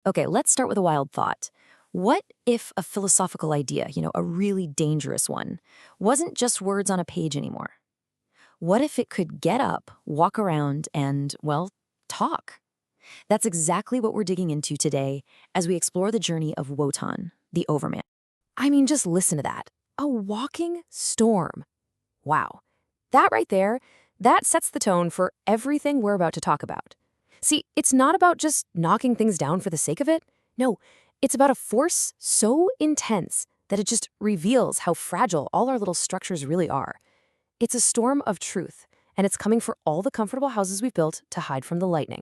Okay, let's start with a wild thought. What if a philosophical idea, a really dangerous one, wasn't just words on a page anymore? What if it could get up, walk around, and, well, talk? That's exactly what we're digging into today as we explore the journey of Wotan, the Overman. I mean, just listen to that. A walking storm. Wow. That right there, that sets the tone for everything we're about to talk about. See, it's not about just knocking things down for the sake of it. No, it's about a force so intense that it just reveals how fragile all our little structures really are. It's a storm of truth, and it's coming for all the comfortable houses we've built to hide from the lightning.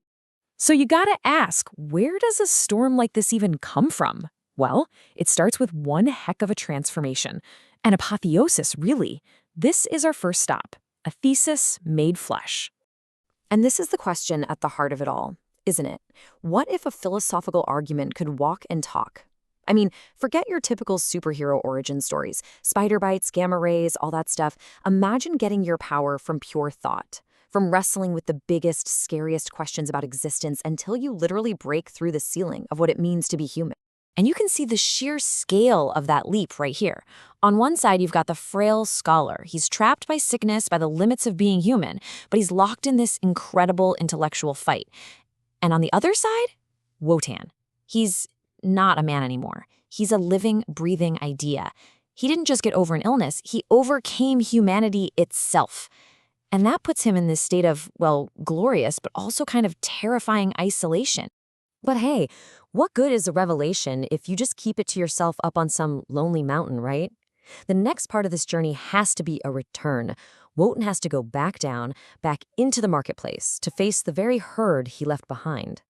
So you gotta ask, where does a storm like this even come from? Well, it starts with one heck of a transformation. An apotheosis, really. This is our first stop, a thesis made flesh. And this is the question at the heart of it all, isn't it? What if a philosophical argument could walk and talk? I mean, forget your typical superhero origin stories, spider bites, gamma rays, all that stuff. Imagine getting your power from pure thought, from wrestling with the biggest, scariest questions about existence until you literally break through the ceiling of what it means to be human. And you can see the sheer scale of that leap right here. On one side, you've got the frail scholar. He's trapped by sickness, by the limits of being human, but he's locked in this incredible intellectual fight. And on the other side, Wotan. He's not a man anymore. He's a living, breathing idea. He didn't just get over an illness, he overcame humanity itself. And that puts him in this state of, well, glorious, but also kind of terrifying isolation. But hey, what good is a revelation if you just keep it to yourself up on some lonely mountain, right? The next part of this journey has to be a return. Wotan has to go back down, back into the marketplace, to face the very herd he left behind.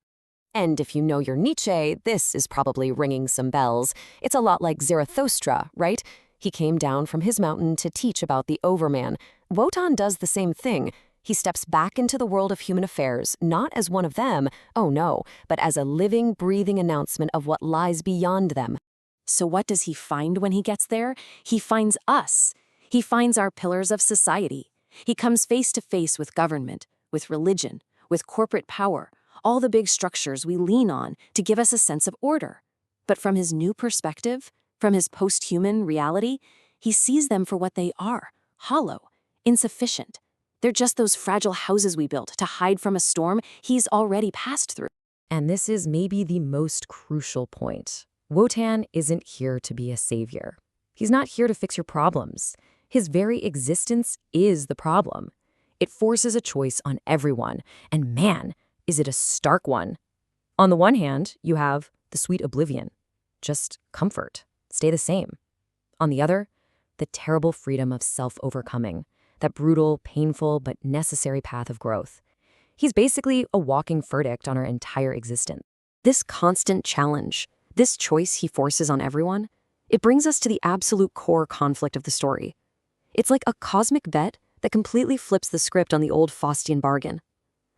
And if you know your Nietzsche, this is probably ringing some bells. It's a lot like Zarathustra, right? He came down from his mountain to teach about the Overman. Wotan does the same thing. He steps back into the world of human affairs, not as one of them, oh no, but as a living, breathing announcement of what lies beyond them. So what does he find when he gets there? He finds us. He finds our pillars of society. He comes face to face with government, with religion, with corporate power, all the big structures we lean on to give us a sense of order. But from his new perspective, from his post-human reality, he sees them for what they are, hollow, insufficient. They're just those fragile houses we built to hide from a storm he's already passed through. And this is maybe the most crucial point. Wotan isn't here to be a savior. He's not here to fix your problems. His very existence is the problem. It forces a choice on everyone, and man, is it a stark one. On the one hand, you have the sweet oblivion, just comfort, stay the same. On the other, the terrible freedom of self-overcoming, that brutal, painful, but necessary path of growth. He's basically a walking verdict on our entire existence. This constant challenge, this choice he forces on everyone, it brings us to the absolute core conflict of the story. It's like a cosmic bet that completely flips the script on the old Faustian bargain.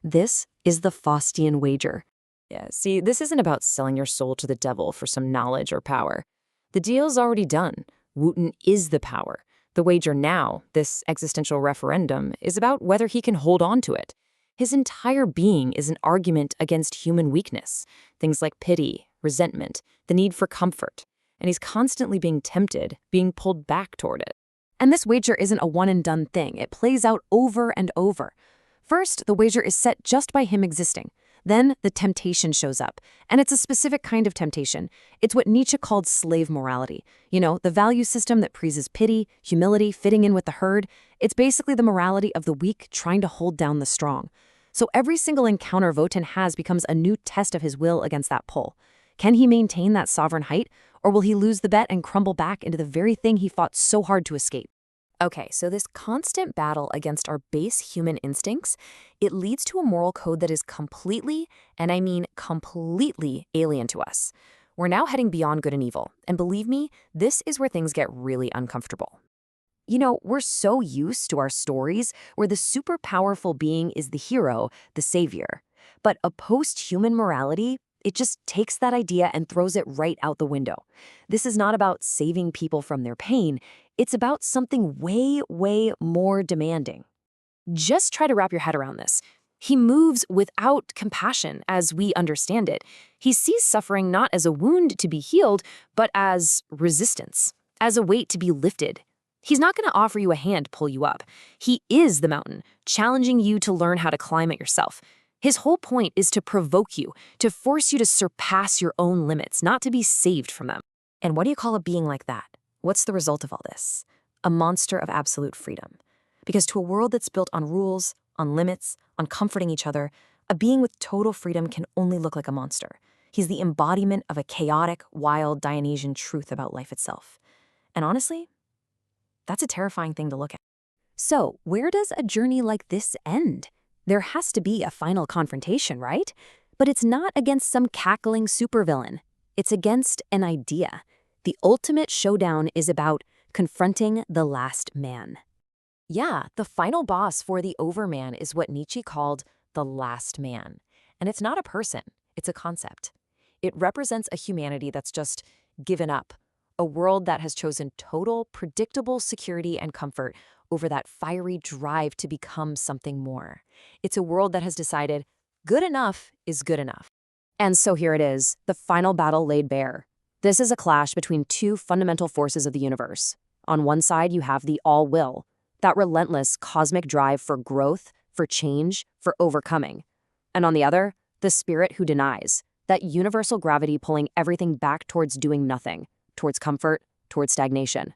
This is the Faustian wager. Yeah, see, this isn't about selling your soul to the devil for some knowledge or power. The deal's already done. Wotan is the power. The wager now, this existential referendum, is about whether he can hold on to it. His entire being is an argument against human weakness, things like pity, resentment, the need for comfort. And he's constantly being tempted, being pulled back toward it. And this wager isn't a one-and-done thing. It plays out over and over. First, the wager is set just by him existing. Then the temptation shows up, and it's a specific kind of temptation. It's what Nietzsche called slave morality. You know, the value system that prizes pity, humility, fitting in with the herd. It's basically the morality of the weak trying to hold down the strong. So every single encounter Wotan has becomes a new test of his will against that pull. Can he maintain that sovereign height, or will he lose the bet and crumble back into the very thing he fought so hard to escape? Okay, so this constant battle against our base human instincts, it leads to a moral code that is completely, and I mean completely, alien to us. We're now heading beyond good and evil, and believe me, this is where things get really uncomfortable. You know, we're so used to our stories where the super powerful being is the hero, the savior. But a post-human morality, it just takes that idea and throws it right out the window. This is not about saving people from their pain. It's about something way, way more demanding. Just try to wrap your head around this. He moves without compassion as we understand it. He sees suffering not as a wound to be healed, but as resistance, as a weight to be lifted. He's not going to offer you a hand to pull you up. He is the mountain, challenging you to learn how to climb it yourself. His whole point is to provoke you, to force you to surpass your own limits, not to be saved from them. And what do you call a being like that? What's the result of all this? A monster of absolute freedom. Because to a world that's built on rules, on limits, on comforting each other, a being with total freedom can only look like a monster. He's the embodiment of a chaotic, wild, Dionysian truth about life itself. And honestly, that's a terrifying thing to look at. So, where does a journey like this end? There has to be a final confrontation, right? But it's not against some cackling supervillain. It's against an idea. The ultimate showdown is about confronting the last man. Yeah, the final boss for the Overman is what Nietzsche called the last man. And it's not a person, it's a concept. It represents a humanity that's just given up, a world that has chosen total, predictable security and comfort over that fiery drive to become something more. It's a world that has decided good enough is good enough. And so here it is, the final battle laid bare. This is a clash between two fundamental forces of the universe. On one side, you have the all-will, that relentless cosmic drive for growth, for change, for overcoming. And on the other, the spirit who denies, that universal gravity pulling everything back towards doing nothing, towards comfort, towards stagnation.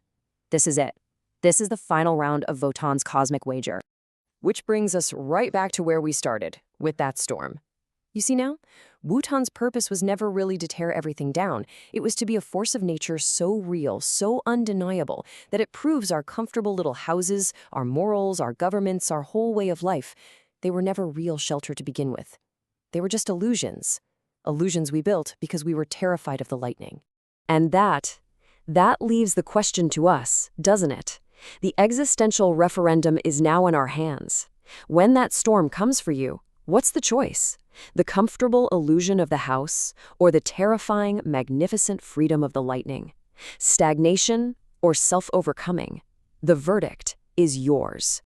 This is it. This is the final round of Wotan's cosmic wager. Which brings us right back to where we started, with that storm. You see now, Wotan's purpose was never really to tear everything down. It was to be a force of nature so real, so undeniable, that it proves our comfortable little houses, our morals, our governments, our whole way of life, they were never real shelter to begin with. They were just illusions. Illusions we built because we were terrified of the lightning. And that leaves the question to us, doesn't it? The existential referendum is now in our hands. When that storm comes for you, what's the choice? The comfortable illusion of the house, or the terrifying, magnificent freedom of the lightning? Stagnation or self-overcoming? The verdict is yours.